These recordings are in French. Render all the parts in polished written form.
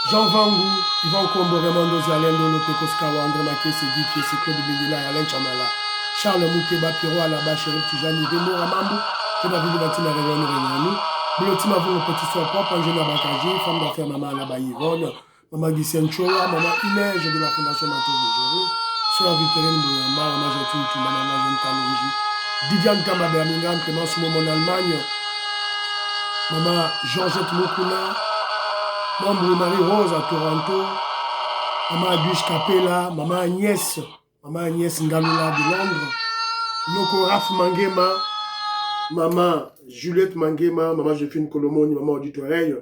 Jean Vangu, Yvan Kombo, Raymond Zalendo, Lopekos Kawa, André Maké, Segui, Kiesi, Claude Bengila, Alain Chamala, Charles Moukeba, Pierrot Alaba, Chérif Tijani, Remo Ramambo, David Batina, Réunion Réunion, Bilotima Vou, Petit Soir Pop, Angela Bakaji, femme d'affaires Maman Alaba Yvonne, Maman Guissène Choa, Maman Inège de la Fondation Matos de Géry, Sœur Victorine Mouyamba, Maman Jotine Touma, Maman Jeanne Kalonji, Didiane Tamba Birmingham, Clémence Momon Allemagne, Maman Georgette Mokuna, Maman Marie-Rose à Toronto, Maman Aduche Capella, Maman Agnès Ngaloula de Londres, Noko Raf Mangema, Maman Juliette Mangema, Maman Joséphine Colomoni, Maman Auditoreille.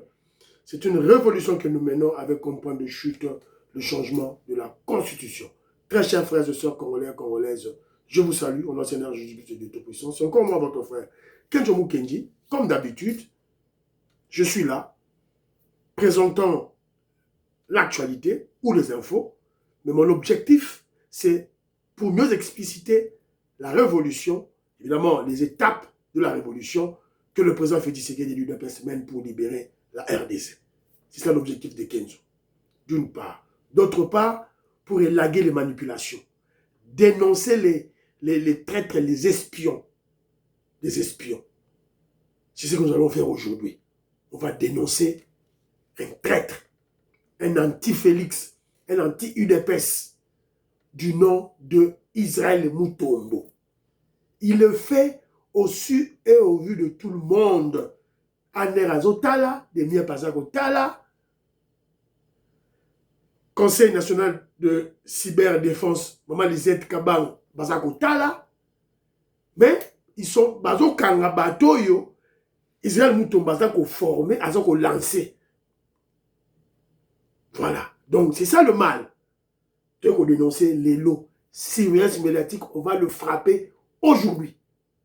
C'est une révolution que nous menons avec comme point de chute le changement de la Constitution. Très chers frères et sœurs congolais et congolaises, je vous salue, au nom du Seigneur Jésus-Christ de Tout-Puissant. C'est encore moi, votre frère Kenjo Mukendi. Comme d'habitude, je suis là, présentant l'actualité ou les infos, mais mon objectif, c'est pour mieux expliciter la révolution, évidemment les étapes de la révolution que le président Félix Tshisekedi de l'UDPS mène pour libérer la RDC. C'est ça l'objectif de Kenzo, d'une part. D'autre part, pour élaguer les manipulations, dénoncer les traîtres, les espions, des espions. C'est ce que nous allons faire aujourd'hui. On va dénoncer un traître, un anti-Félix, un anti-UDPS du nom de Israël Mutombo. Il le fait au su et au vu de tout le monde. Anerazotala, Demia Pazakotala, Conseil national de cyberdéfense, Maman Lisette Kabang, Bazakotala, mais ils sont Bazo Kangabatoyo, Israël Mutombo Bazako formé, Bazako lancé. Voilà. Donc, c'est ça le mal. Donc, on dénoncer les lots. Surveillance médiatique, on va le frapper aujourd'hui.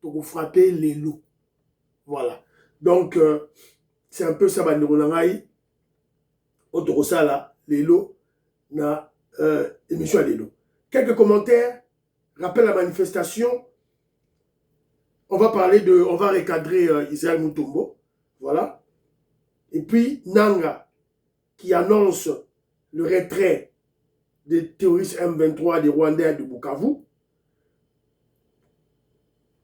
Donc, on frapper les lots. Voilà. Donc, c'est un peu ça, Bandironangaï. On ça là, les lots, na émission à les lots. Quelques commentaires. Rappel à la manifestation. On va recadrer Israël Mutombo. Voilà. Et puis, Nanga, qui annonce le retrait des terroristes M23 des Rwandais de Bukavu.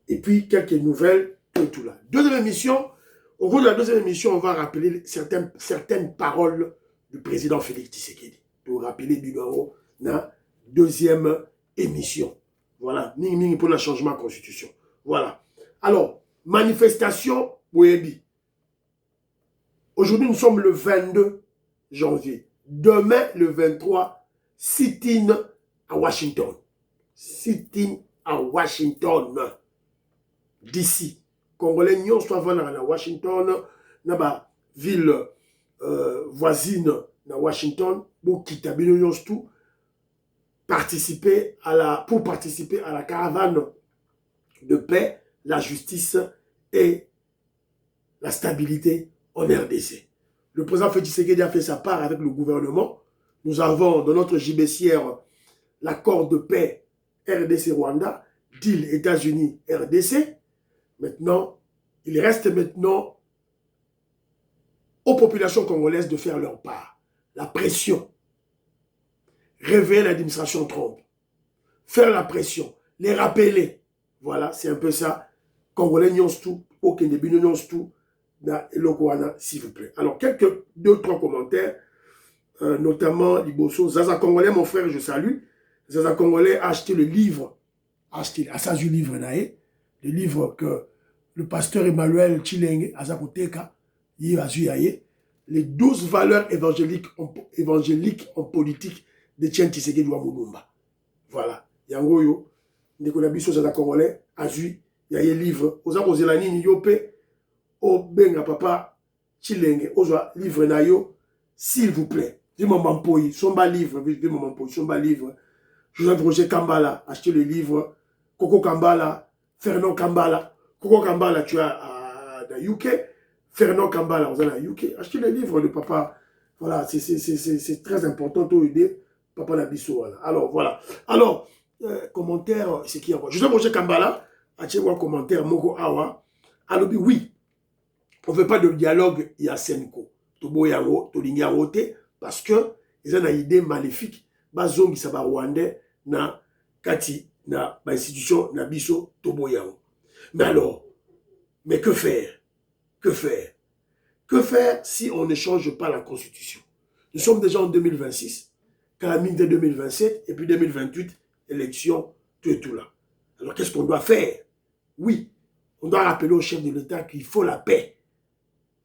Et puis, quelques nouvelles, tout là. Deuxième émission, au cours de la deuxième émission, on va rappeler certaines paroles du président Félix Tshisekedi. Pour rappeler du numéro la deuxième émission. Voilà, Ning pour le changement de la Constitution. Voilà. Alors, manifestation, Boyebi. Aujourd'hui, nous sommes le 22 janvier. Demain, le 23, sit-in à Washington. Sit-in à Washington. D'ici. Congolais, nous sommes à Washington, dans la ville voisine de Washington, pour participer à la caravane de paix, la justice et la stabilité en RDC. Le président Félix Tshisekedi a fait sa part avec le gouvernement. Nous avons dans notre gibecière l'accord de paix RDC-Rwanda, deal États-Unis-RDC. Maintenant, il reste maintenant aux populations congolaises de faire leur part. La pression. Réveiller l'administration Trump. Faire la pression. Les rappeler. Voilà, c'est un peu ça. Congolais nyons tout, aucun début nyons tout, s'il vous plaît. Alors, deux, trois commentaires, notamment Liboso. Zaza Congolais, mon frère, je salue. Zaza Congolais a acheté le livre, le livre que le pasteur Emmanuel Chilenge, Azakoteka, les 12 valeurs évangéliques en politique de Tien Tshisekedi Wamulumba. Voilà. Yangoyo, Nekonabiso Zaza Congolais, Azui, il y a un livre. Aux Akozelani, Yope, au Benga Papa Chilenge, Ozoa, livre Nayo, s'il vous plaît. Dis-moi Mampoyi, Somba livre, Joseph Roger Kambala, achetez le livre. Coco Kambala, Fernand Kambala. Coco Kambala, tu as dans UK. Fernand Kambala, vous avez à UK. Achetez le livre de papa. Voilà, c'est très important pour aider Papa Nabiso. Alors, voilà. Alors, commentaire, c'est qui envoie. Joseph Roger Kambala, achetez un commentaire, Moko Awa. Alors, oui, on ne veut pas de dialogue, il y a Senko. Tobo Yango, Tolingi Yangote, parce que ils ont une idée maléfique bazongi ça ba rwandais na kati na ba institution na biso toboyango. Mais alors, mais que faire? Que faire? Que faire si on ne change pas la constitution? Nous sommes déjà en 2026, Calamine de 2027 et puis 2028 élection, tout et tout là. Alors qu'est-ce qu'on doit faire? Oui, on doit rappeler au chef de l'État qu'il faut la paix.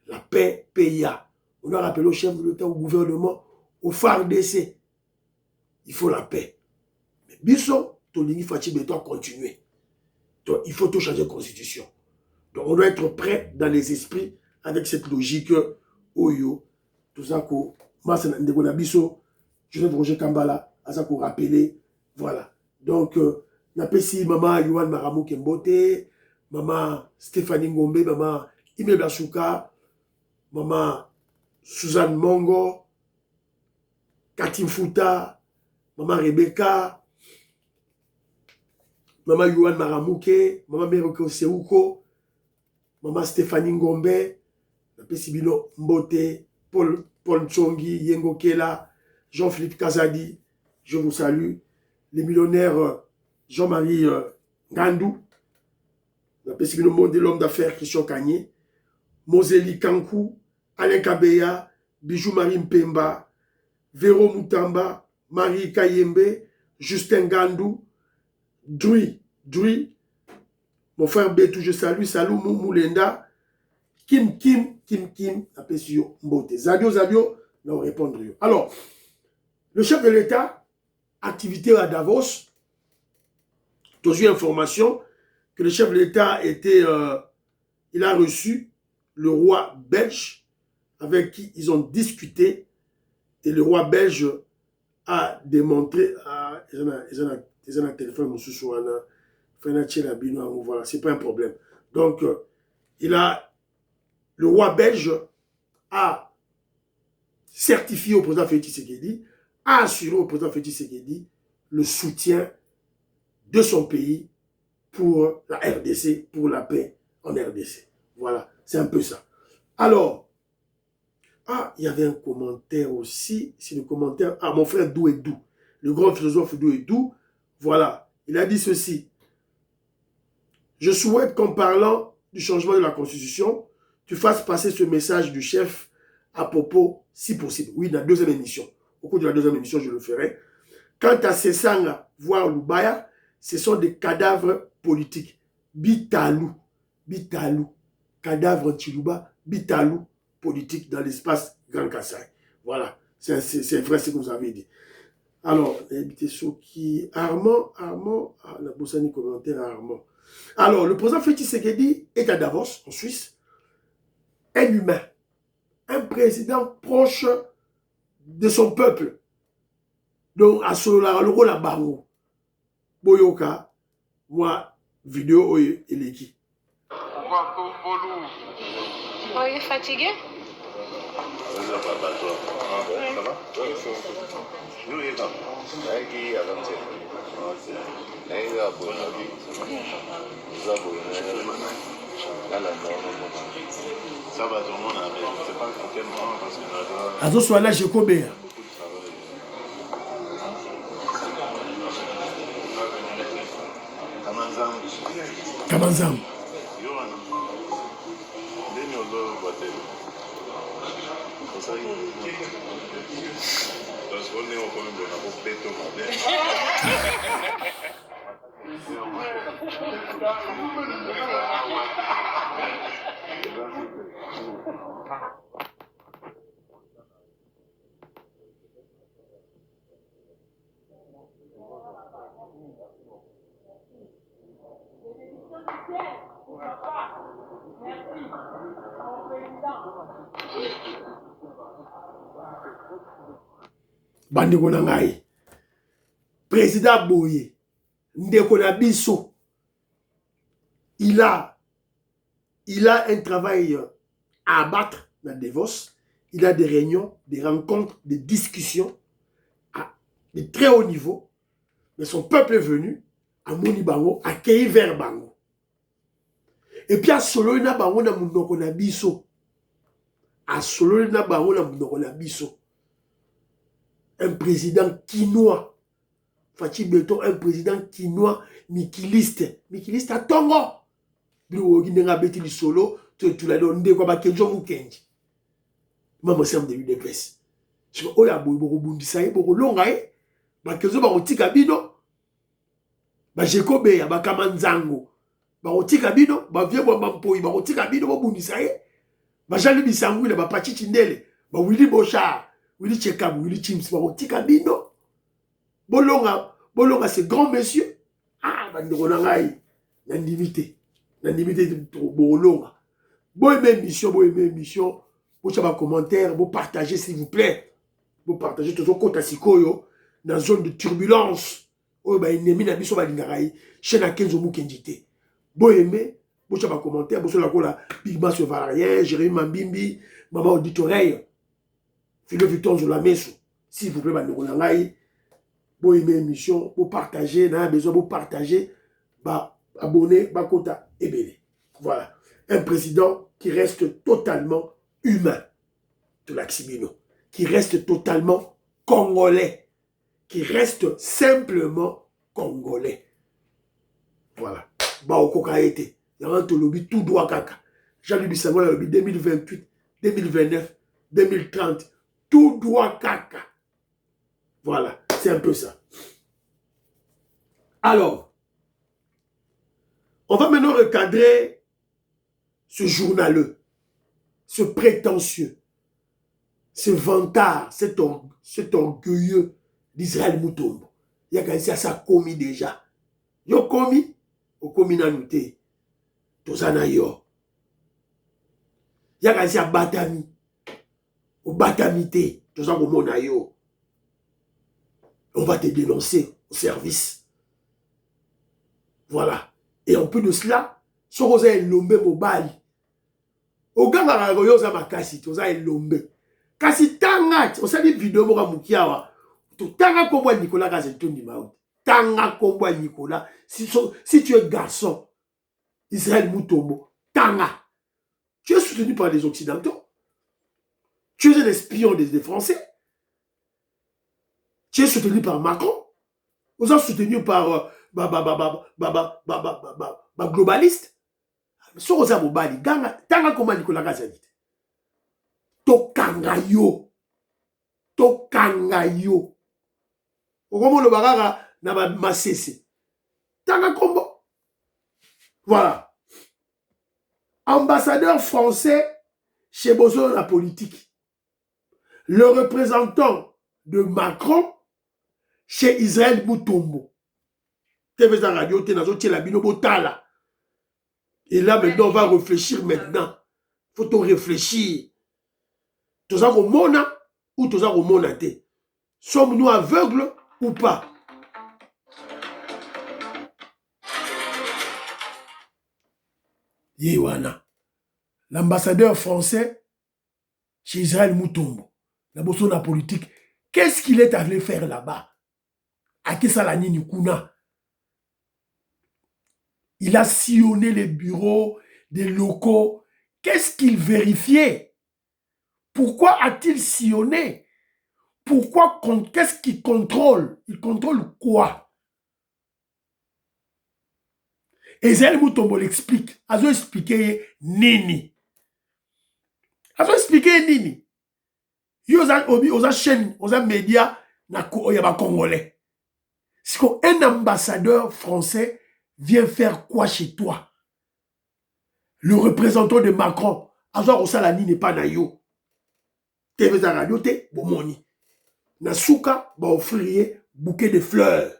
La paix, PIA. On doit rappeler au chef de l'État, au gouvernement, au FARDC. Il faut la paix. Mais Bisson, Tolingi Fatih doit continuer. Donc, il faut tout changer de constitution. Donc on doit être prêt dans les esprits avec cette logique. Oyo, tout ça qu'on Bisso, Joseph Roger Kambala, à ça qu'on rappeler. Voilà. Donc, Napesi, maman Yohan Maramou Kembote, maman Stéphanie Ngombe, maman Ime Basuka, maman Suzanne Mongo, Katim Fouta, maman Rebecca, maman Yohan Maramouke, maman Meroko Seuko, maman Stéphanie Ngombe, Napesi Bino Mbote, Paul Ntsongi, Yengo Kela, Jean-Philippe Kazadi, je vous salue. Les millionnaires Jean-Marie Gandou, Napesi Bino Monde, l'homme d'affaires Christian Kanye, Moseli Kankou, Alain Kabeya, Bijou Marie Mpemba, Véro Moutamba, Marie Kayembe, Justin Gandou, Dui, mon frère Betou, je salue, Salou Moulenda, Kim, Napesi Mbote. Zadio, non répondre. Alors, le chef de l'État, activité à Davos, j'ai eu information que le chef de l'État était, il a reçu le roi belge avec qui ils ont discuté et le roi belge a démontré, ils ont un téléphone, voilà, c'est pas un problème. Donc, le roi belge a certifié au président Félix Tshisekedi, a assuré au président Félix Tshisekedi le soutien de son pays pour la RDC, pour la paix en RDC. Voilà, c'est un peu ça. Alors, il y avait un commentaire aussi, c'est le commentaire, mon frère Douedou, le grand philosophe Douedou, voilà, il a dit ceci. Je souhaite qu'en parlant du changement de la Constitution, tu fasses passer ce message du chef à propos, si possible. Oui, dans la deuxième émission. Au cours de la deuxième émission, je le ferai. Quant à Sessanga, voire Lubaya, ce sont des cadavres politiques. Bitalou, cadavre Chiluba, Bitalou, politique dans l'espace Grand Kassai. Voilà, c'est vrai ce que vous avez dit. Alors, Armand, la Bossani commentaire à Armand. Alors, le président Félix Tshisekedi est à Davos, en Suisse, un humain, un président proche de son peuple. Donc, à ce rôle à Bango, Boyoka, moi, vidéo et l'équipe. Oh, il est fatigué? Azo soit là, je connais. Kamanzam. Bandeko na ngai, président Boye, ndeko na biso, il a un travail à abattre dans Davos. Il a des réunions, des rencontres, des discussions de très haut niveau. Mais son peuple est venu à Moni Bango, accueilli vers Bango. Et puis à Solo na Bango na munoko na biso. À Solo na Bango na munoko na biso. un président quinois. Fachi Beton, un président quinois, mikiliste. Mikiliste à Tongo. Bilo Ginenga Beti du Solo, tu l'as donné quoi, Bakenjo Mukenji. Maman, c'est un début de presse. Je dis, oh là, Boko Bundisaï, Boko Longaï, Bakenzo Barotika Bino, Bajekobe, Bakamanzango, Barotika Bino, Bavie Bampoy, Barotika Bino, Bundisaï, Bajali Bisangou, Bapachi Chindele, Willy Bochard, Willy Tchekam, Willy Chims, Barotika Bino, Bolonga, c'est grand monsieur. Ah, Bandoronangaï, l'individé de Bolonga. Bon aimer émission, vous avez un commentaire, vous partagez s'il vous plaît. Vous partagez tout le compte à Sikoyo, dans la zone de turbulence. Vous avez un ennemi dans la Lingarai, chez la Kenzo Mukendjite. Bon aimer, vous avez un commentaire, vous avez un Big Mass Valarien, Jérémy Mambimbi, Maman Auditoreille, Philo Victor Zolameso. S'il vous plaît, Bandoronangaï. Bon aimer émission, vous partagez, n'a besoin de vous partager, abonnez, Bakota et Bélé. Voilà. Un président qui reste totalement humain, de l'Aximino, qui reste totalement congolais, qui reste simplement congolais. Voilà. Baokoka été. Il y a un lobby tout droit kaka. Jean-Louis Bissango, le lobby 2028, 2029, 2030, tout droit kaka. Voilà. C'est un peu ça. Alors, on va maintenant recadrer ce journaleux, ce prétentieux, ce vantard, cet orgueilleux d'Israël Mutombo. Il y a quand même ça commis déjà. Yo commis, au commis nanouté, tozana yo. Il y a quand même ça batami, au batamité, tozana komona yo. On va te dénoncer au service. Voilà. Et en plus de cela, si on a l'ombe mobile, au gars a un makasi, on a l'ombe. Kasi tanga, on a des vidéos pour Mukiawa. Tanga kombo Nicolas Kazeton di Maout. Tanga kombo Nicolas. Si tu es garçon, Israël Mutombo, tanga. Tu es soutenu par les Occidentaux. Tu es un espion des Français. Tu es soutenu par Macron. Vous êtes soutenu par globaliste. So oza mobali tanga koma Nicolas Kazadi. Tokanga yo. Okomo lo bagara na ba masese. Tanga kombo. Voilà. Ambassadeur français chez Bozo la politique. Le représentant de Macron chez Israël Mutombo. TV Radio, la bino botala. Et là, maintenant, on va réfléchir maintenant. Faut on réfléchir. Tout ça au mona ou tout ça au monaté. Sommes-nous aveugles ou pas? Yewana. L'ambassadeur français chez Israël Mutombo. La bosso la politique. Qu'est-ce qu'il est allé faire là-bas? À qui ça la nini kuna? Il a sillonné les bureaux, des locaux. Qu'est-ce qu'il vérifiait? Pourquoi a-t-il sillonné? Pourquoi? Qu'est-ce qu'il contrôle? Il contrôle quoi? Israël Mutombo l'explique. Azo expliqué Nini. Azo expliqué Nini. Oza chaîne, oza média, yaba congolais. C'est qu'un ambassadeur français vient faire quoi chez toi? Le représentant de Macron, Azor Osalani n'est pas naïo. TV za radio te, bomoni. Nasuka, ba offrir bouquet de fleurs.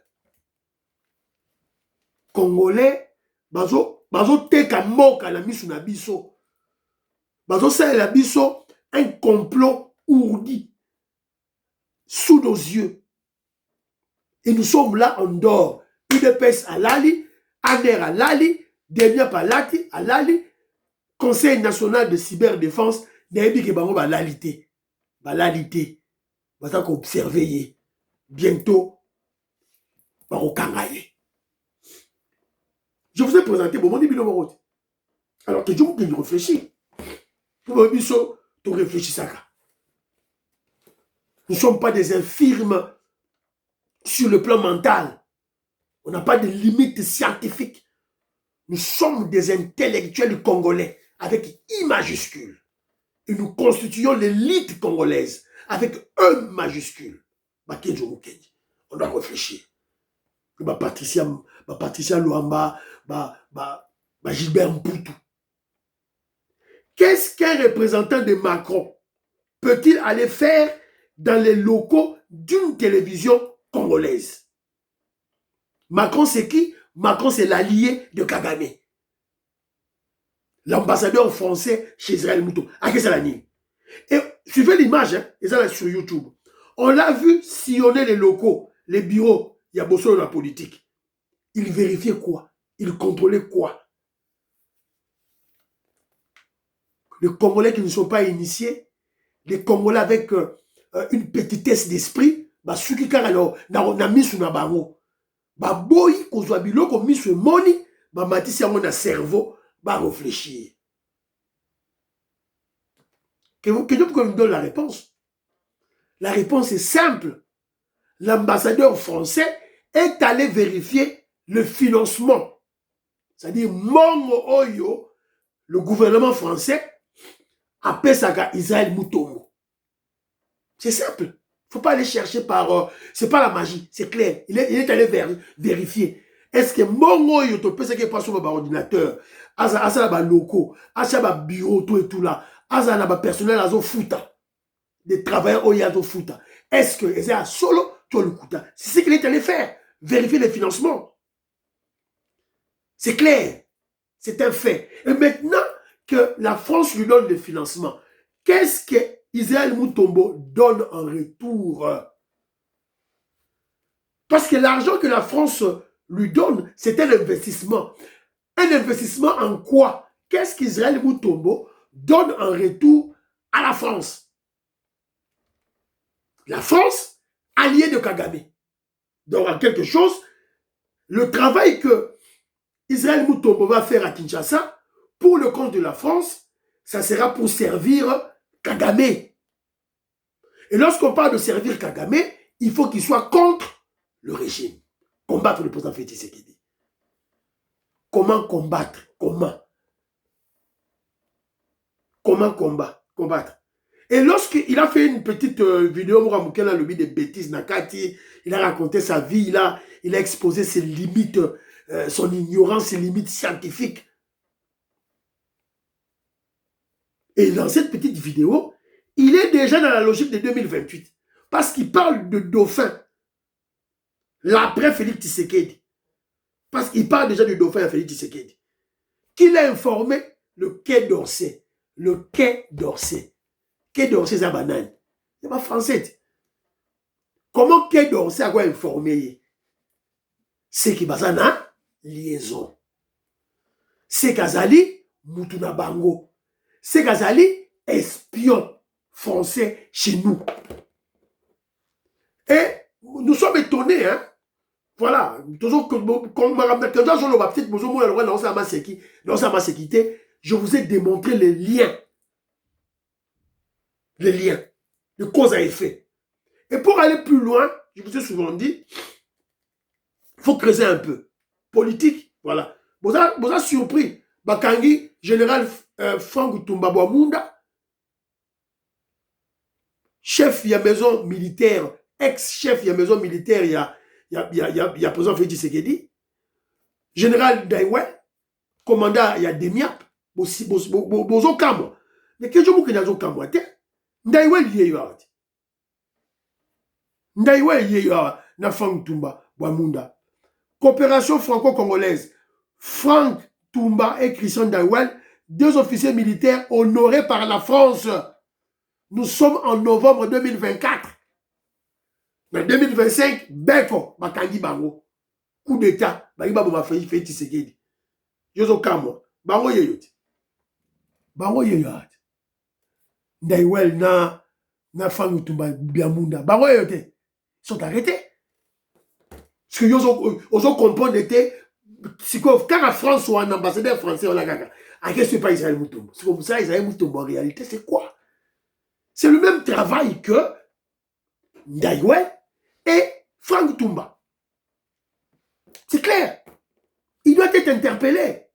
Congolais, bazo teka moka la misu na biso. Bazo sa la biso, un complot ourdi. Sous nos yeux. Et nous sommes là en dehors. UDPS à Lali, ANER à Lali, Demia Palati à Lali, Conseil national de cyberdéfense, Naebi Kebango ba Lalité. Ba Lalité. Bata ko observer. Bientôt, ba Okangaye. Je vous ai présenté bon mon Bino. Alors que je vous dis réfléchir. Pour me biso, tu réfléchis ça. Nous ne sommes pas des infirmes sur le plan mental. On n'a pas de limites scientifiques. Nous sommes des intellectuels congolais avec I majuscule. Et nous constituons l'élite congolaise avec E majuscule. On doit réfléchir. Patricia Luamba, Gilbert Mputu. Qu'est-ce qu'un représentant de Macron peut-il aller faire dans les locaux d'une télévision congolaise? Macron, c'est qui? Macron, c'est l'allié de Kagame. L'ambassadeur français chez Israël Moutou. À qui c'est la nuit? Et suivez l'image, hein, ils sont là sur YouTube. On l'a vu sillonner les locaux, les bureaux. Il y a beaucoup de la politique. Il vérifiait quoi? Il contrôlait quoi? Les Congolais qui ne sont pas initiés, les Congolais avec une petitesse d'esprit, ceux qui ont mis sur la boy, qu'on soit bilo, qu'on mis sur money, matisse à mon cerveau, réfléchir. Que vous me donne la réponse? La réponse est simple. L'ambassadeur français est allé vérifier le financement. C'est-à-dire, Oyo, le gouvernement français, appelle ça Israël Moutomo. C'est simple. Il ne faut pas aller chercher par... c'est pas la magie, c'est clair. Il est allé vérifier. Est-ce que Oyo, tu peux ce qui passe sur l'ordinateur, asa ba locaux, asa ba bureau, tout et tout là, asa ba personnel azo futa, des travailleurs oyo futa. Est-ce que c'est à solo, tu as le coup? C'est ce qu'il est allé faire. Vérifier les financements. C'est clair. C'est un fait. Et maintenant que la France lui donne le financement, qu'est-ce que Israël Moutombo donne en retour? Parce que l'argent que la France lui donne, c'est un investissement. Un investissement en quoi? Qu'est-ce qu'Israël Moutombo donne en retour à la France? La France, alliée de Kagame. Donc, en quelque chose, le travail que Israël Moutombo va faire à Kinshasa, pour le compte de la France, ça sera pour servir Kagame. Et lorsqu'on parle de servir Kagame, il faut qu'il soit contre le régime. Combattre le président Félix Tshisekedi. Comment combattre? Comment combattre? Et lorsqu'il a fait une petite vidéo, Mouramouken a le des bêtises, Nakati, il a raconté sa vie, il a exposé ses limites, son ignorance, ses limites scientifiques. Et dans cette petite vidéo, il est déjà dans la logique de 2028. Parce qu'il parle de dauphin. L'après Félix Tshisekedi. Parce qu'il parle déjà du dauphin à Félix Tshisekedi. Qu'il a informé le Quai d'Orsay. Le Quai d'Orsay. Quai d'Orsay, c'est un banane. C'est pas français. Comment Quai d'Orsay a quoi informer? C'est qui bazana liaison. C'est Kazali Mutuna Bango. C'est Kazali espion français chez nous. Et nous sommes étonnés, hein. Voilà. Je vous ai démontré les liens. Les liens de cause à effet. Et pour aller plus loin, je vous ai souvent dit, il faut creuser un peu. Politique, voilà. Vous avez surpris. Bakangi, général Franck Toumba Munda, chef de la maison militaire, ex-chef de la maison militaire, il y a président Félix Tshisekedi, général Daiwe, commandant, il y a Demiap, Bozo Kamo. Mais que je vous dis Kamo, Daiwe lié yo. Daiwe lié yo na Franck Toumba Munda. Coopération franco-congolaise. Franck Toumba et Christian Daiwel, deux officiers militaires honorés par la France. Nous sommes en novembre 2024. Mais 2025, Beko, Bakangi Bango. Coup d'état, Bagiba Boma Félix Tshisekedi. Yozo Kamo, Bango Yeyot. Bango Yeyot. Daiwel na Franck Toumba Biamunda. Bango Yeyot. Ils sont arrêtés. Ce que Yozo comprendre était. Quand la France soit un ambassadeur français, on a gaga. À qu'est-ce que c'est pas Israël Moutombo? C'est comme ça, Israël Moutombo, en réalité, c'est quoi? C'est le même travail que Ndaïwe et Franck Toumba. C'est clair. Il doit être interpellé.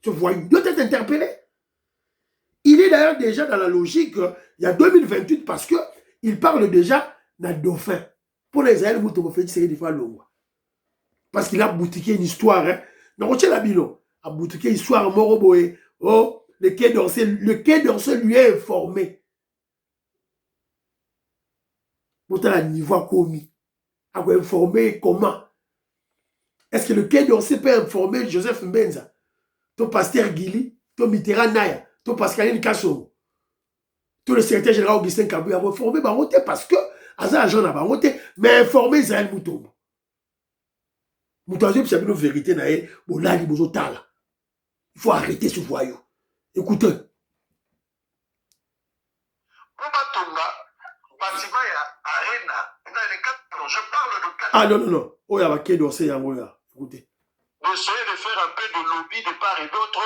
Ce voyou, il doit être interpellé. Il est d'ailleurs déjà dans la logique, il y a 2028, parce qu'il parle déjà d'un dauphin. Pour les Israël, vous faites des fois longue. Parce qu'il a boutiqué une histoire. Hein. Non, c'est la bilo. A boutiqué une histoire moroboé. Oh, le Quai d'Orsay lui est informé. Pourtant, à niveau commis. A informé comment? Est-ce que le Quai d'Orsay peut informer Joseph Mbenza, ton pasteur Guili, ton Mitterrand Naya, ton Pascaline Kassongo, tout le secrétaire général Augustin Kabou a informé Baroté parce que Aza agent n'a Baroté, mais informé Israël Moutombo. Moutombo, c'est une vérité, il faut arrêter ce voyou. Écoutez. Ah non, non, non. Oh, il y a Quai d'Orsay, écoutez. D'essayer de faire un peu de lobby de part et d'autre,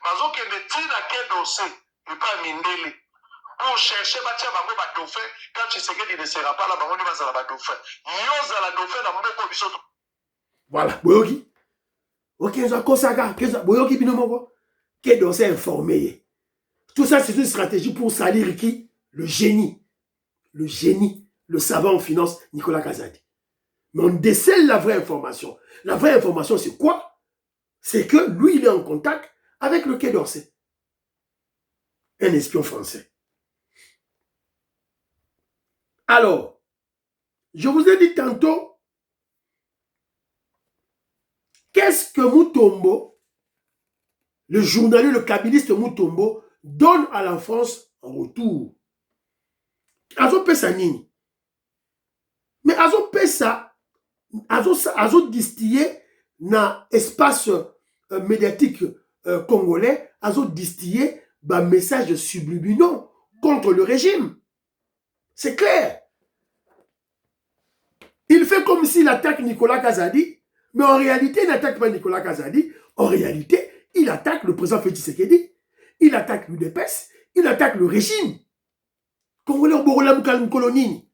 parce que le tir à Quai d'Orsay, et pas Mindele, pour chercher Batia Bango Dauphin, quand tu sais qu'il ne sera pas là, Bango ne va pas Dauphin. Yoz à la Dauphin dans mon époque. Voilà, Boyoki. Ok, ça Kosaka, Boyoki Binomoko. Quai d'Orsay informé. Tout ça, c'est une stratégie pour salir qui? Le génie. Le génie, le savant en finance, Nicolas Kazadi. Mais on décèle la vraie information. La vraie information, c'est quoi? C'est que lui, il est en contact avec le Quai d'Orsay. Un espion français. Alors, je vous ai dit tantôt, qu'est-ce que Moutombo, le journaliste, le kabyliste Moutombo, donne à la France en retour? Azo pesa nini? Mais azo pesa, azo distillé na espace médiatique congolais, azo distillé un message subliminaux contre le régime. C'est clair. Il fait comme s'il attaque Nicolas Kazadi, mais en réalité, il n'attaque pas Nicolas Kazadi. En réalité, il attaque le président Félix Tshisekedi. Il attaque l'UDPS. Il attaque le régime. Congolais au Borolam Kolonini.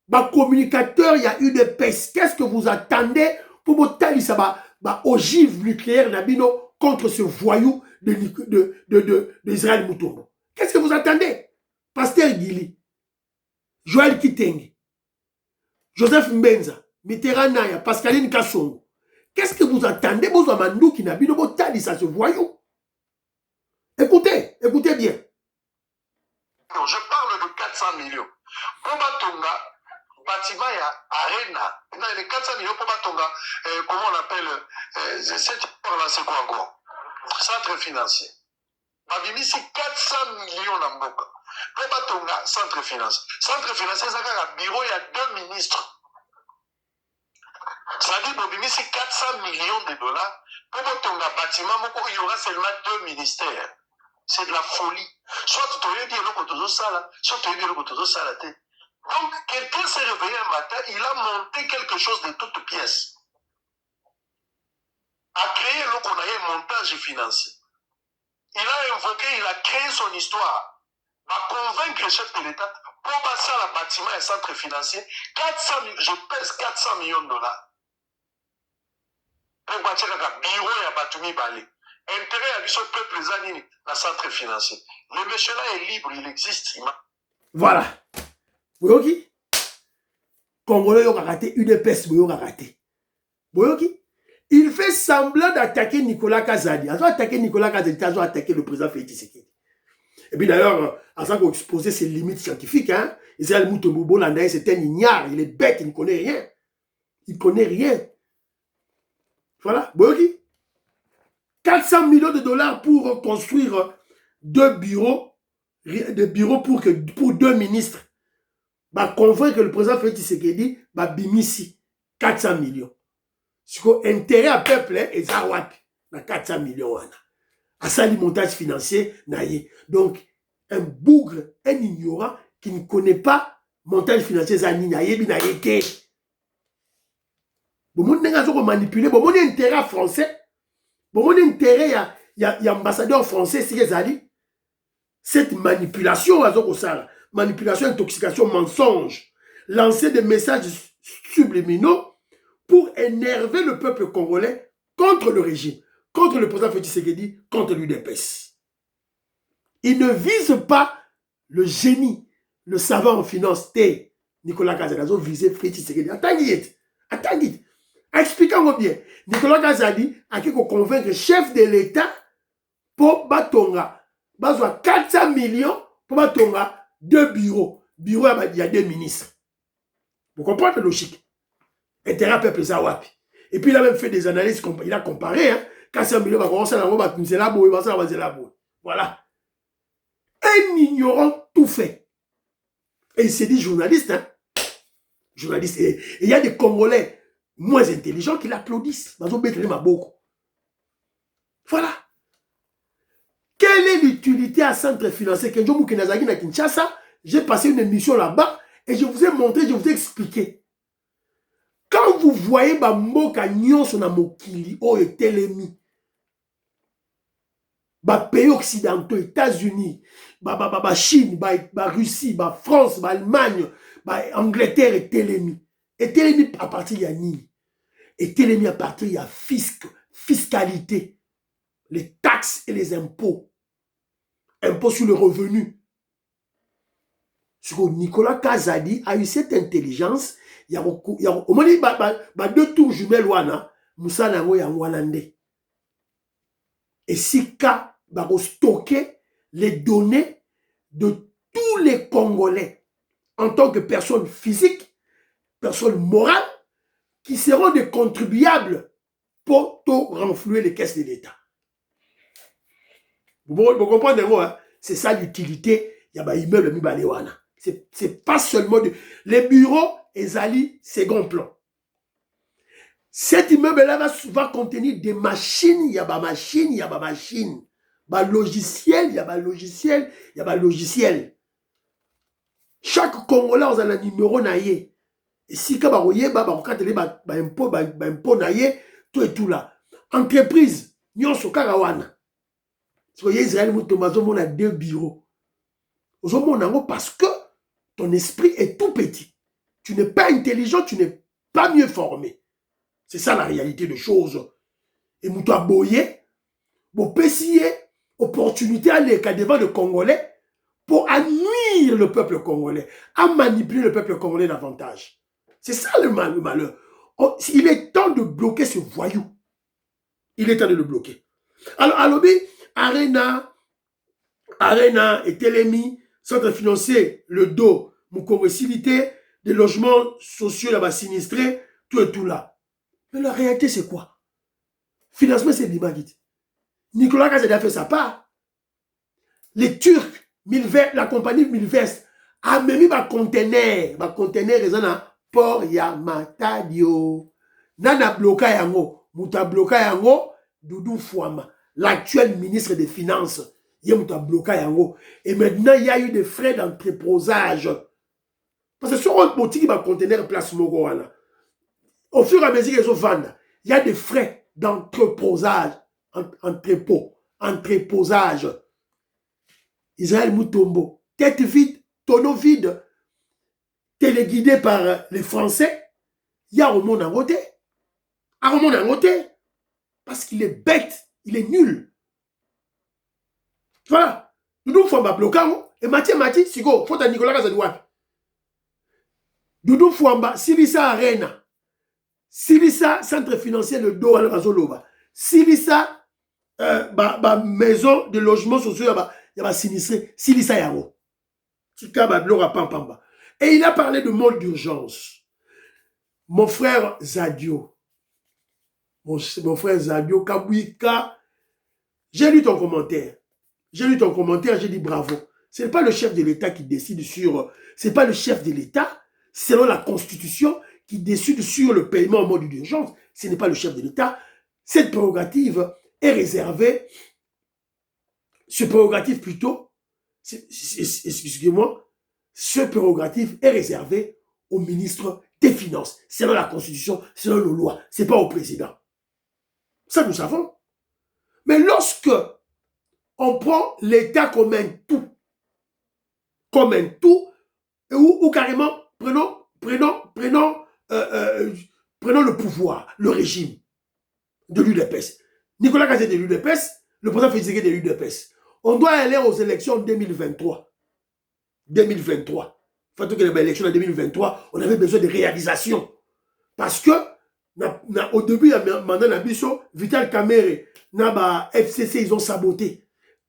Bah, communicateur, il y a UDPS. Qu'est-ce que vous attendez pour votre talisa ogive nucléaire Nabino contre ce voyou d'Israël Moutombo? Qu'est-ce que vous attendez? Pasteur Guili, Joël Kitenge, Joseph Mbenza, Mitterrand Naya, Pascaline Kassongo. Qu'est-ce que vous attendez? Bozamandou qui Nabino Botalisa ce voyou. Écoutez, écoutez bien. Je parle de 400 millions. Pour Batonga, bâtiment et Arena, les 400 millions pour Batonga, comment on appelle, c'est quoi encore? Centre financier. Babimi, c'est 400 millions d'amboka. Pour Batonga, centre financier. Centre financier, c'est un bureau, il y a 2 ministres. Ça dit, Babimi, c'est 400 millions de dollars. Pour Batonga, bâtiment, il y aura seulement 2 ministères. C'est de la folie. Soit tu te dis le côté de ça, soit tu te dis le côté de ça. Donc, quelqu'un s'est réveillé un matin, il a monté quelque chose de toute pièce. A créé le qu'on a eu un montage financier. Il a invoqué, il a créé son histoire. Va convaincre le chef de l'État pour passer à la bâtiment et centre financier. 400, je pèse 400 millions de dollars. Pour bâtir un bureau et un Batumi Balé. Intérêt à lui, son peuple zanini, la centre financier. Le monsieur là est libre, il existe. Voilà. Boyoki. Congolais ont raté, UDPS ont raté. Boyoki. Il fait semblant d'attaquer Nicolas Kazadi. Ils ont attaqué Nicolas Kazadi, ils ont attaqué le président Félix Tshisekedi. Et puis d'ailleurs, en tant qu'exposé ses limites scientifiques, hein, Israël Moutombo Landais, c'est un ignare, il est bête, il ne connaît rien. Il ne connaît rien. Voilà. Boyoki. 400 millions de dollars pour construire 2 bureaux, pour 2 ministres. Bah, convaincre le président Félix Tshisekedi, bah, bimisi, 400 millions. Ce qu'on intérêt à peuple, et Zawak, 400 millions. À ça, le montage financier, naïe. Donc, un bougre, un ignorant qui ne connaît pas montage financier, zani, naïe, binaïe, ké. Bon, mon n'est pas manipulé, bon, mon intérêt français. Bon, mon intérêt, il y a ambassadeur français, c'est Ali. Cette manipulation, manipulation, intoxication, mensonge. lancer des messages subliminaux pour énerver le peuple congolais contre le régime, contre le président Félix Tshisekedi, contre l'UDPS. Il ne vise pas le génie, le savant en finance, Nicolas Kazadi, visé Félix Tshisekedi. Attendez. Expliquons-moi bien. Nicolas Kazadi a convaincre le chef de l'État pour Batonga. Bazoa 400 millions pour Batonga 2 bureaux. Bureau, il y a 2 ministres. Vous comprenez la logique? Intérêt peuple Zawapi. Et puis il a même fait des analyses, il a comparé. 400 millions, voilà. Un ignorant tout fait. Et il s'est dit journaliste. Journaliste. Et il y a des Congolais moins intelligents qui l'applaudissent. Voilà. Quelle est l'utilité à centre financier? J'ai passé une émission là-bas et je vous ai montré, je vous ai expliqué. Quand vous voyez Mboka Nyonso na mokili o etelemi, pays occidentaux, États-Unis, Chine, Russie, France, Allemagne, Angleterre et Télémi. Et Télémi à partir de Yanni. Et Télémi à partir de fiscalité, les taxes et les impôts. Impôts sur le revenu. Nicolas Kazadi a eu cette intelligence. Il y a au moins 2 tours jumelles wana, Moussa Nango Yangwanande. Et si ka va stocker les données de tous les Congolais en tant que personnes physiques, personnes morales, qui seront des contribuables pour tout renflouer les caisses de l'État. Vous comprenez, hein? C'est ça l'utilité. Il y a des immeubles Mibalewana. C'est pas seulement les bureaux et Zali, second plan. Cet immeuble-là va contenir des machines, il y a des machines, il y a des machines. Logiciel, il y a des logiciels, il y a des logiciels. Chaque Congolais a un numéro naïe. Et si vous avez un impôt naïe, tout et tout là. Entreprise, nous sommes Karawana. Si vous voyez Israël, nous avons 2 bureaux. Parce que ton esprit est tout petit. Tu n'es pas intelligent, tu n'es pas mieux formé. C'est ça la réalité des choses. Et nous avons boyé, pour pessier, opportunité à l'écart devant le Congolais pour nuire le peuple congolais, à manipuler le peuple congolais davantage. C'est ça le malheur. Il est temps de bloquer ce voyou. Il est temps de le bloquer. Alors, à l'obé, Arena et Télémi, centre financier, le dos, Moukoresilité, des logements sociaux là-bas sinistrés, tout et tout là. Mais la réalité, c'est quoi? Financement, c'est l'imagite. Nicolas Kazadi a fait sa part. Les Turcs, la compagnie Milvest, a mis un conteneur raisonnant port Yamatadio. Nana bloqué yango, Mouta bloqué yango, Doudou Fouama, l'actuel ministre des Finances, il a bloqué yango. Et maintenant, il y a eu des frais d'entreposage. Parce que sur un boutique, il y a un conteneur place Mogoana. Au fur et à mesure qu'ils ont vendu, il y a des frais d'entreposage, entreposage. Israël Moutombo, tête vide, tonneau vide, téléguidé par les Français, il y a un monde en côté. Un monde en côté. Parce qu'il est bête, il est nul. Voilà. Doudou Fouamba bloquant, et Mathieu, Sigo, faut à Nicolas Kazadi. Doudou Fouamba, Silissa Arena. Silissa, centre financier, le dos à la Silissa, maison de logement social, il y a sinistré. Silissa Yaro. Et il a parlé de mode d'urgence. Mon frère Zadio, mon frère Zadio, Kabouika, j'ai lu ton commentaire. J'ai dit bravo. Ce n'est pas le chef de l'État qui décide sur... C'est pas le chef de l'État, selon la Constitution, qui décide sur le paiement en mode d'urgence. Ce n'est pas le chef de l'État. Cette prérogative est réservée, excusez-moi, ce prérogative est réservé au ministre des Finances, selon la Constitution, selon nos lois. Ce n'est pas au président. Ça, nous savons. Mais lorsque on prend l'État comme un tout, ou carrément, prenons le pouvoir, le régime de l'UDPS. Nicolas Kazadi de l'UDPS, le président Félix Tshisekedi de l'UDPS. On doit aller aux élections 2023. 2023. Faut que les élections en 2023, on avait besoin de réalisation. Parce que, au début, il y a mandat Nabiso, Vital Kamere, FCC, ils ont saboté.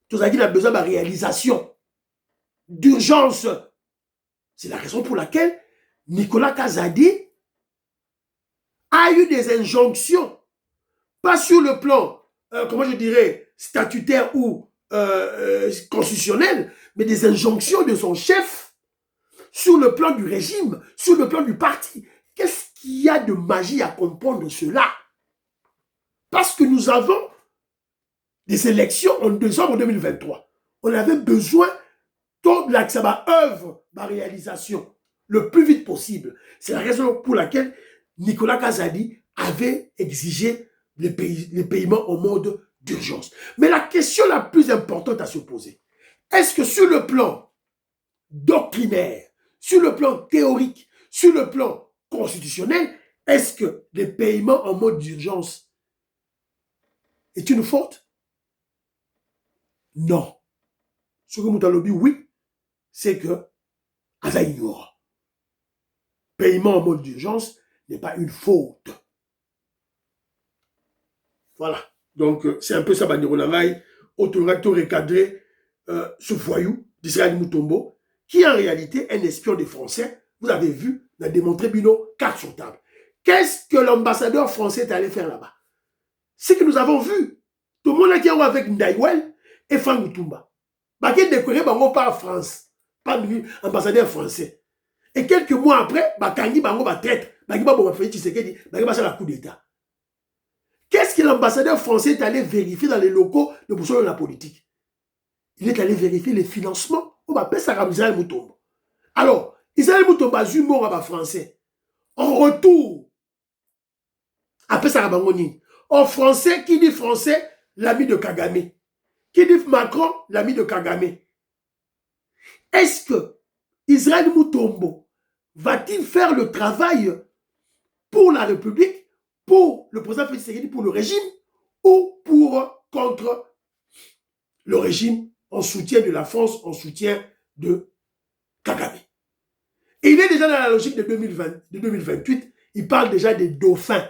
Tout ça qui a besoin de réalisation, d'urgence. C'est la raison pour laquelle Nicolas Kazadi a eu des injonctions, pas sur le plan, comment je dirais, statutaire ou constitutionnel, mais des injonctions de son chef sur le plan du régime, sur le plan du parti. Qu'est-ce qu'il y a de magie à comprendre cela? Parce que nous avons des élections en décembre 2023. On avait besoin de la œuvre, ma réalisation, le plus vite possible. C'est la raison pour laquelle Nicolas Kazadi avait exigé les paiements en mode d'urgence. Mais la question la plus importante à se poser, est-ce que sur le plan doctrinaire, sur le plan théorique, sur le plan constitutionnel, est-ce que les paiements en mode d'urgence est une faute? Non. Ce que Moutalobi, oui, c'est que Aza ignore. Paiement en mode d'urgence n'est pas une faute. Voilà. Donc, c'est un peu ça, Bandiro Navaï, autorité recadré ce voyou d'Israël Moutombo, qui est en réalité un espion des Français. Vous avez vu, on a démontré Bino, carte sur table. Qu'est-ce que l'ambassadeur français est allé faire là-bas? C'est que nous avons vu. Tout le monde a dit avec Ndaïwel et Franck Moutumba. Bah, qui est décoré par France, pas ambassadeur français. Et quelques mois après, bah, Kangi Bango va traite. Bah, qui va bon faire Tshisekedi, bah, qui va faire la coup d'État. Qu'est-ce que l'ambassadeur français est allé vérifier dans les locaux de Boussole de la politique? Il est allé vérifier les financements. On va appeler ça comme Israël Moutombo. Alors, Israël Moutombo a eu mort à français. En retour, après ça, en français, qui dit français, l'ami de Kagame. Qui dit Macron, l'ami de Kagame. Est-ce que Israël Moutombo va-t-il faire le travail pour la République, pour le président Félix Tshisekedi, pour le régime, ou contre le régime en soutien de la France, en soutien de Kagame? Et il est déjà dans la logique de 2028, il parle déjà des dauphins.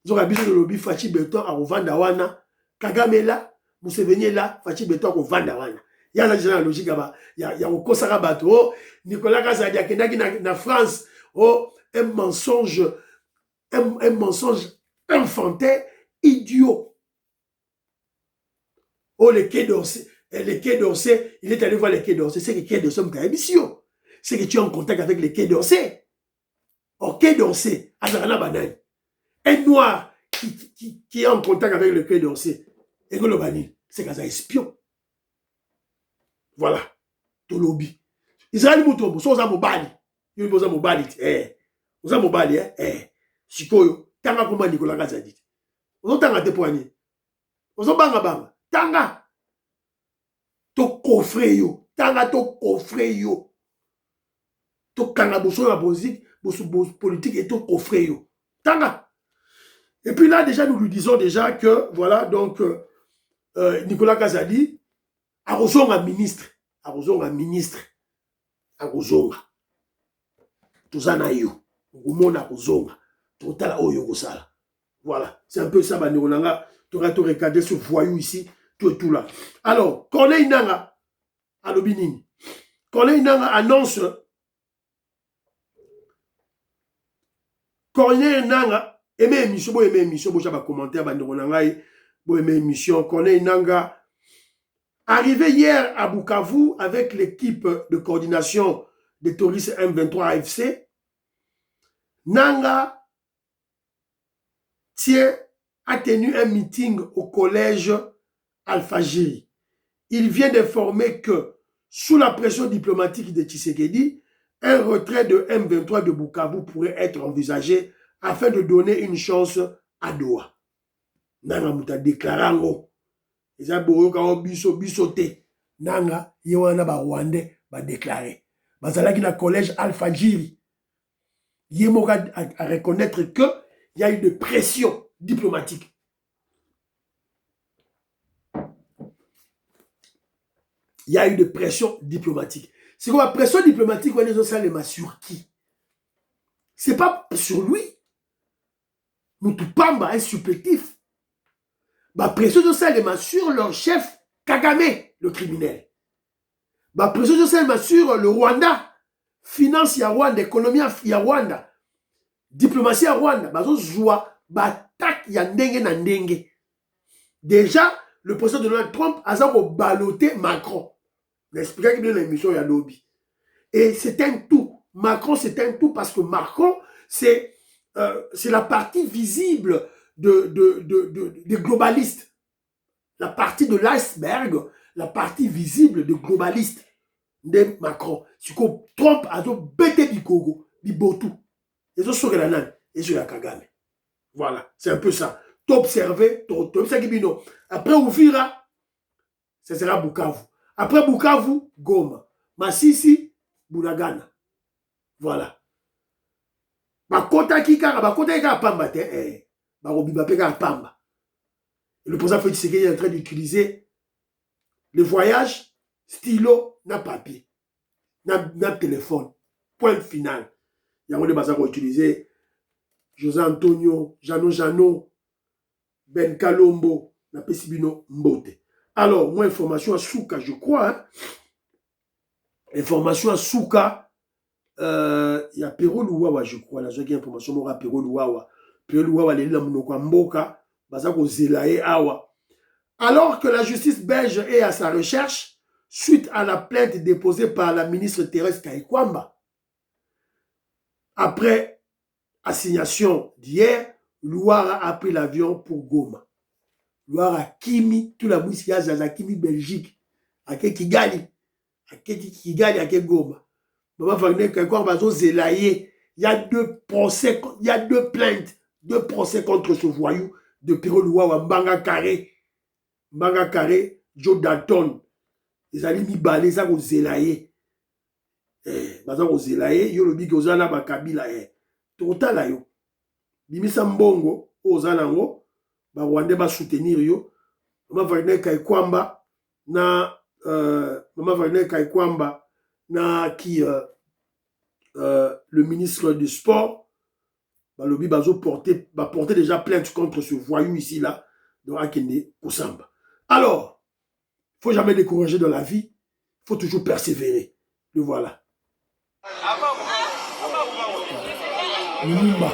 Ils ont habité le lobby Fachi Beton à Rovandawana, Kagame là, Museveni là, Fachi Beton à Rovandawana. Il y a déjà la logique là-bas. Il y a au Kosara Bato, Nicolas Kazadi na France, un mensonge enfantin, idiot. Les Quai d'Orsay, il est allé voir les Quai d'Orsay. C'est que les Quai d'Orsay sont ta mission. C'est que tu es en contact avec les Quai d'Orsay. Quai d'Orsay, Azarana Banane. Un noir qui est en contact avec le Quai d'Orsay, c'est qu'un espion. Voilà. Tout lobby. Israël Moutombo, so za mobali. Yo boza mobali. Oza mobali Sikoyo, tanga kuma Nicolas Kazadi. Ozo tanga te poignet. Ozo banga. Tanga. To coffre yo. Tanga to coffre yo. To kanga boso la politique et to coffre yo. Tanga. Et puis là, déjà, nous lui disons déjà que, voilà, donc, Nicolas Kazadi, Arozonga ministre. Tozana yo. Ngumona Arozonga. Totala oyo kosala. Voilà. C'est un peu ça, Banirolanga. Tu auras tout regardé ce voyou ici. Tout et tout là. Alors, Corneille Nanga, à l'Obinini. Corneille Nanga annonce. Corneille Nanga, aimé émission, j'avais commenté à Banirolanga, aimé émission. Corneille Nanga, arrivé hier à Bukavu avec l'équipe de coordination des touristes M23 AFC, Nanga a tenu un meeting au collège Al-Fajiri. Il vient d'informer que, sous la pression diplomatique de Tshisekedi, un retrait de M23 de Bukavu pourrait être envisagé afin de donner une chance à Doha. Nanga Mouta déclaré ils ont bisoté. Nanga, Yoana ba Rwandais ba déclaré. Bazalaki na collège Al-Fajiri. Yemoga à reconnaître qu'il y a une pression diplomatique. Il y a une pression diplomatique. C'est quoi la pression diplomatique? On est ça sur qui? C'est pas sur lui. Moutupamba est supplétif. La pression de ça sur leur chef Kagame, le criminel. La pression de ça sur le Rwanda. Finance ya Rwanda, économie ya Rwanda. Diplomatie ya Rwanda. Bazo joua, batak ya ndenge na ndenge. Déjà, le président Donald Trump a baloté Macron. J'explique qu'il y a une émission à lobby. Et c'est un tout. Macron, c'est un tout parce que Macron, c'est la partie visible des globalistes. La partie de l'iceberg, la partie visible des globalistes de Macron. C'est que Trump a bêté Bikogo, Bibotu. Et ça, c'est la nane. Et c'est la Kagame. Voilà, c'est un peu ça. T'observer, t'observer. Après Ouvira, ce sera Bukavu. Après Bukavu, Goma. Masisi, Bunagana. Voilà. Bakota kika pamba te. Barobiba peka pamba. Et le président Félix Tshisekedi est en train d'utiliser le voyage, stylo, na papier, na téléphone. Point final. Il y a des bazar qui utiliser José Antonio, Jano, Ben Kalombo, na Pesibino Mbote. Alors, moi, information à Souka, je crois. Hein? Information à Souka. Il y a Pero Louawa, je crois. Là, j'ai information, moi, Pero Louawa. Pero Louawa, il est là, Mboka, Bazako Zelae Awa. Alors que la justice belge est à sa recherche, suite à la plainte déposée par la ministre Thérèse Kaikwamba, après assignation d'hier, Louara a pris l'avion pour Goma. Louara Kimi, tout la mousse à Kimi, Belgique, à Kigali, à Goma. Maman Wagner, Kaikwamba, Zelaye. Il y a deux procès, il y a deux plaintes, deux procès contre ce voyou de Pero Louawa, Mbanga Carré, Joe Dalton. Ils allaient mis balé ça au Zelaye. Bazan au Zelaye, yo le big ozana bakabila total yo. Bimisa mbongo ozana ngo ba Rwanda ba soutenir yo. Maman Wagner Kaikwamba na qui le ministre du sport balobi bazo porter déjà plainte contre ce voyou ici là de Akende Kusamba. Alors, il ne faut jamais décourager dans la vie, il faut toujours persévérer. Le voilà. Lumumba,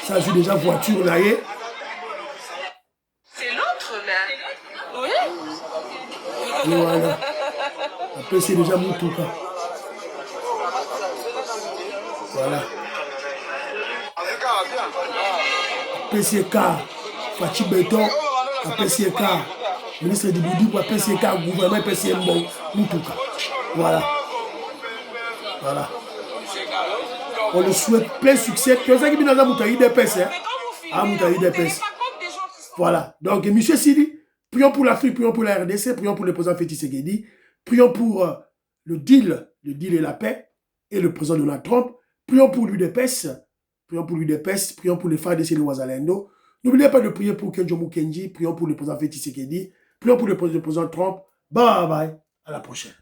ça joue déjà voiture là. C'est l'autre là. Oui. Le voilà. Après c'est déjà Moutouka. Voilà. PCK, Fachi Beton, PCK, ministre du Boudou, PCK, gouvernement, PCK, Moutouka. Voilà. Voilà. On le souhaite plein succès. C'est ça qui vient dans Moutaï DPS. Ah, Moutaï DPS. Voilà. Donc, monsieur Sidi, prions pour l'Afrique, prions pour la RDC, prions pour le président Félix Tshisekedi, prions pour le deal et la paix, et le président Donald Trump, prions pour l'UDPS, prions pour les FARDC et les Ouazalendo. N'oubliez pas de prier pour Kenjo Mukenji, prions pour le président Félix Tshisekedi, prions pour le président Trump. Bye bye, à la prochaine.